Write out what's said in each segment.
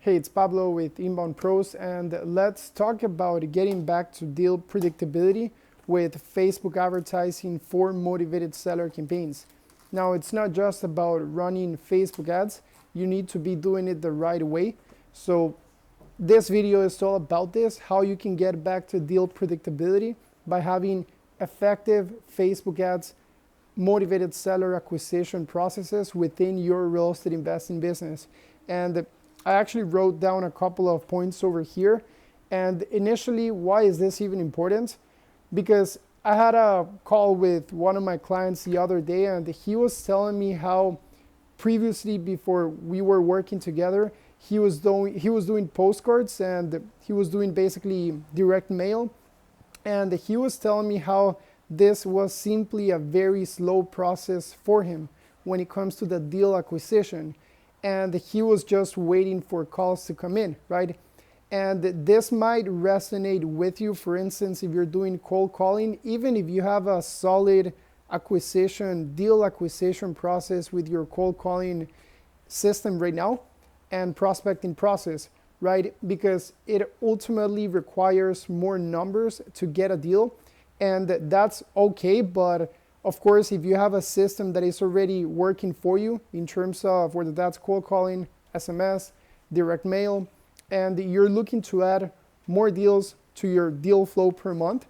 Hey, it's Pablo with Inbound Pros, and let's talk about getting back to deal predictability with Facebook advertising for motivated seller campaigns. Now, it's not just about running Facebook ads, you need to be doing it the right way. So, this video is all about this, how you can get back to deal predictability by having effective Facebook ads, motivated seller acquisition processes within your real estate investing business. And I actually wrote down a couple of points over here. And initially, why is this even important? Because I had a call with one of my clients the other day, and he was telling me how previously, before we were working together, he was doing postcards, and he was doing basically direct mail. And he was telling me how this was simply a very slow process for him when it comes to the deal acquisition. And he was just waiting for calls to come in, right? And this might resonate with you. For instance, if you're doing cold calling, even if you have a solid deal acquisition process with your cold calling system right now and prospecting process, right? Because it ultimately requires more numbers to get a deal, and that's okay. But of course, if you have a system that is already working for you in terms of whether that's cold calling, SMS, direct mail, and you're looking to add more deals to your deal flow per month,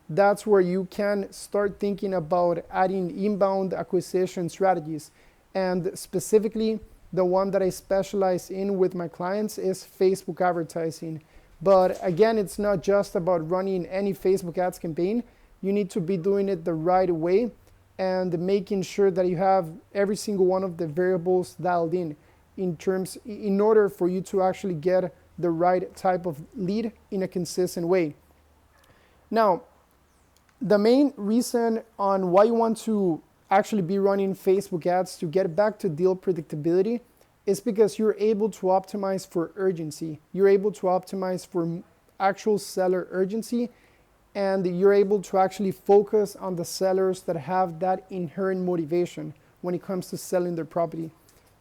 that's where you can start thinking about adding inbound acquisition strategies. And specifically, the one that I specialize in with my clients is Facebook advertising. But again, it's not just about running any Facebook ads campaign. You need to be doing it the right way and making sure that you have every single one of the variables dialed in order for you to actually get the right type of lead in a consistent way. Now, the main reason on why you want to actually be running Facebook ads to get back to deal predictability is because you're able to optimize for urgency. You're able to optimize for actual seller urgency, and you're able to actually focus on the sellers that have that inherent motivation when it comes to selling their property,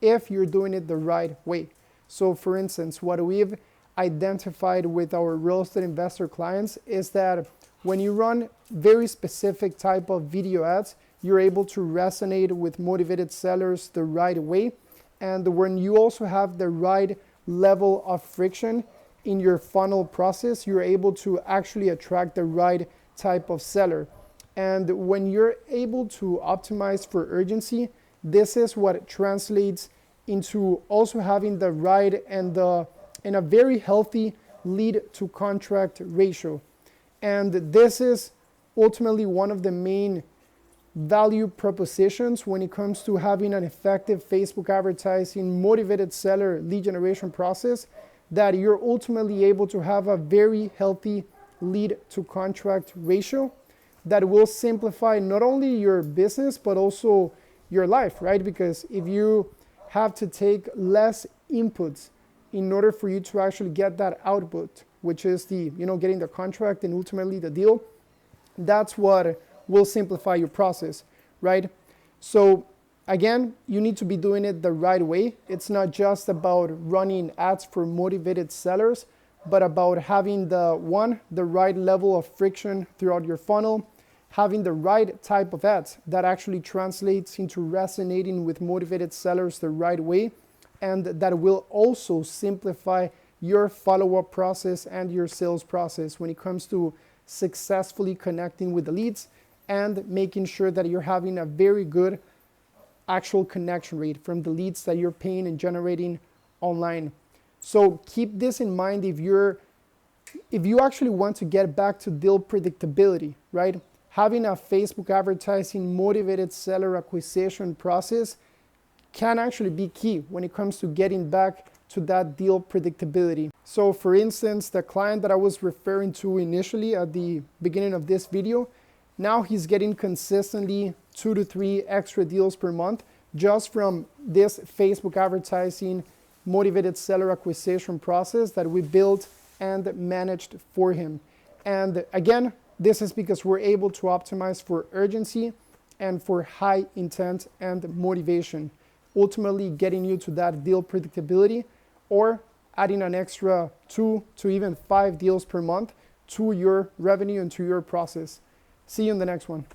if you're doing it the right way. So for instance, what we've identified with our real estate investor clients is that when you run very specific type of video ads, you're able to resonate with motivated sellers the right way. And when you also have the right level of friction in your funnel process, you're able to actually attract the right type of seller. And when you're able to optimize for urgency, this is what translates into also having the right and a very healthy lead to contract ratio. And this is ultimately one of the main value propositions when it comes to having an effective Facebook advertising motivated seller lead generation process, that you're ultimately able to have a very healthy lead to contract ratio that will simplify not only your business but also your life, right? Because if you have to take less inputs in order for you to actually get that output, which is getting the contract and ultimately the deal, that's what will simplify your process, right? So again, you need to be doing it the right way. It's not just about running ads for motivated sellers, but about having the right level of friction throughout your funnel, having the right type of ads that actually translates into resonating with motivated sellers the right way, and that will also simplify your follow-up process and your sales process when it comes to successfully connecting with the leads and making sure that you're having a very good actual connection rate from the leads that you're paying and generating online. So keep this in mind if you actually want to get back to deal predictability, right? Having a Facebook advertising motivated seller acquisition process can actually be key when it comes to getting back to that deal predictability. So for instance, the client that I was referring to initially at the beginning of this video, now he's getting consistently 2 to 3 extra deals per month just from this Facebook advertising motivated seller acquisition process that we built and managed for him. And again, this is because we're able to optimize for urgency and for high intent and motivation, ultimately getting you to that deal predictability or adding an extra 2 to even 5 deals per month to your revenue and to your process. See you in the next one.